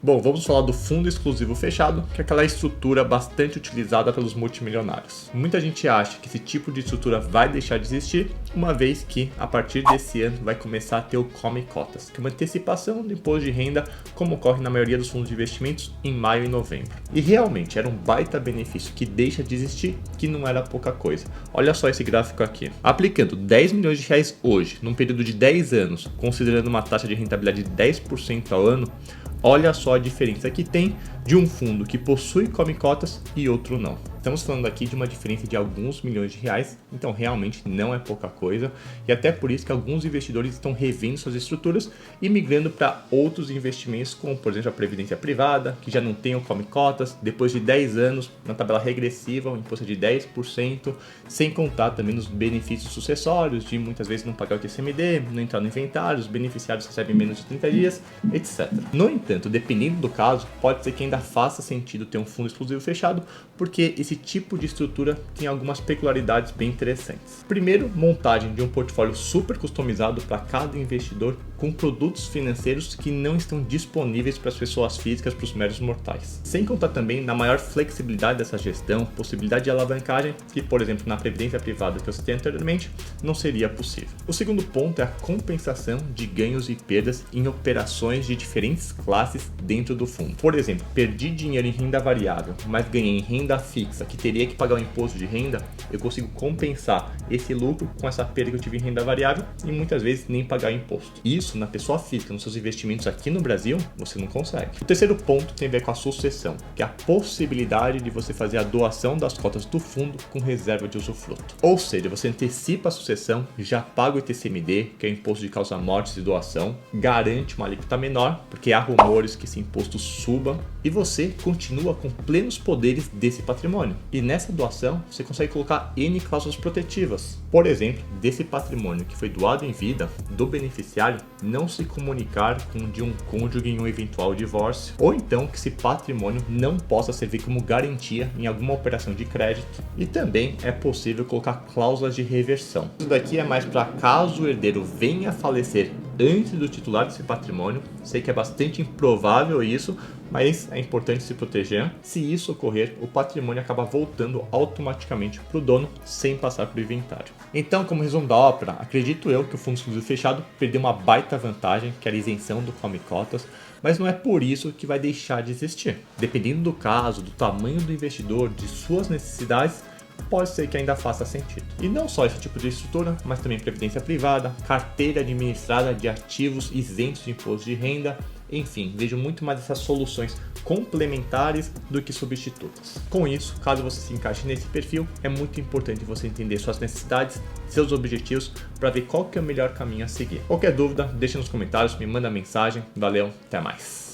Bom, vamos falar do fundo exclusivo fechado, que é aquela estrutura bastante utilizada pelos multimilionários. Muita gente acha que esse tipo de estrutura vai deixar de existir, uma vez que a partir desse ano vai começar a ter o Come Cotas, que é uma antecipação do imposto de renda, como ocorre na maioria dos fundos de investimentos em maio e novembro. E realmente era um baita benefício que deixa de existir, que não era pouca coisa. Olha só esse gráfico aqui. Aplicando 10 milhões de reais hoje, num período de 10 anos, considerando uma taxa de rentabilidade de 10% ao ano, olha só a diferença que tem de um fundo que possui Come Cotas e outro não. Estamos falando aqui de uma diferença de alguns milhões de reais, então realmente não é pouca coisa, e até por isso que alguns investidores estão revendo suas estruturas e migrando para outros investimentos, como por exemplo a previdência privada, que já não tem o Come Cotas, depois de 10 anos, na tabela regressiva, o imposto é de 10%, sem contar também nos benefícios sucessórios, de muitas vezes não pagar o TCMD, não entrar no inventário, os beneficiários recebem menos de 30 dias, etc. No entanto, dependendo do caso, pode ser que ainda faça sentido ter um fundo exclusivo fechado, porque esse tipo de estrutura tem algumas peculiaridades bem interessantes. Primeiro, montagem de um portfólio super customizado para cada investidor, com produtos financeiros que não estão disponíveis para as pessoas físicas, para os meros mortais. Sem contar também na maior flexibilidade dessa gestão, possibilidade de alavancagem, que por exemplo na previdência privada que eu citei anteriormente, não seria possível. O segundo ponto é a compensação de ganhos e perdas em operações de diferentes classes dentro do fundo. Por exemplo, perdi dinheiro em renda variável, mas ganhei em renda fixa, que teria que pagar o imposto de renda, eu consigo compensar esse lucro com essa perda que eu tive em renda variável e muitas vezes nem pagar imposto. Isso na pessoa física, nos seus investimentos aqui no Brasil, você não consegue. O terceiro ponto tem a ver com a sucessão, que é a possibilidade de você fazer a doação das cotas do fundo com reserva de usufruto. Ou seja, você antecipa a sucessão, já paga o ITCMD, que é o imposto de causa-mortes e doação, garante uma alíquota menor, porque há rumores que esse imposto suba, e você continua com plenos poderes desse patrimônio. E nessa doação, você consegue colocar N cláusulas protetivas. Por exemplo, desse patrimônio que foi doado em vida, do beneficiário não se comunicar com o de um cônjuge em um eventual divórcio, ou então que esse patrimônio não possa servir como garantia em alguma operação de crédito. E também é possível colocar cláusulas de reversão. Isso daqui é mais para caso o herdeiro venha a falecer antes do titular desse patrimônio. Sei que é bastante improvável isso, mas é importante se proteger. Se isso ocorrer, o patrimônio acaba voltando automaticamente para o dono sem passar por inventário. Então, como resumo da ópera, acredito eu que o fundo exclusivo fechado perdeu uma baita vantagem, que era a isenção do Come Cotas, mas não é por isso que vai deixar de existir. Dependendo do caso, do tamanho do investidor, de suas necessidades, pode ser que ainda faça sentido. E não só esse tipo de estrutura, mas também previdência privada, carteira administrada de ativos isentos de imposto de renda. Enfim, vejo muito mais essas soluções complementares do que substitutas. Com isso, caso você se encaixe nesse perfil, é muito importante você entender suas necessidades, seus objetivos, para ver qual que é o melhor caminho a seguir. Qualquer dúvida, deixa nos comentários, me manda mensagem. Valeu, até mais!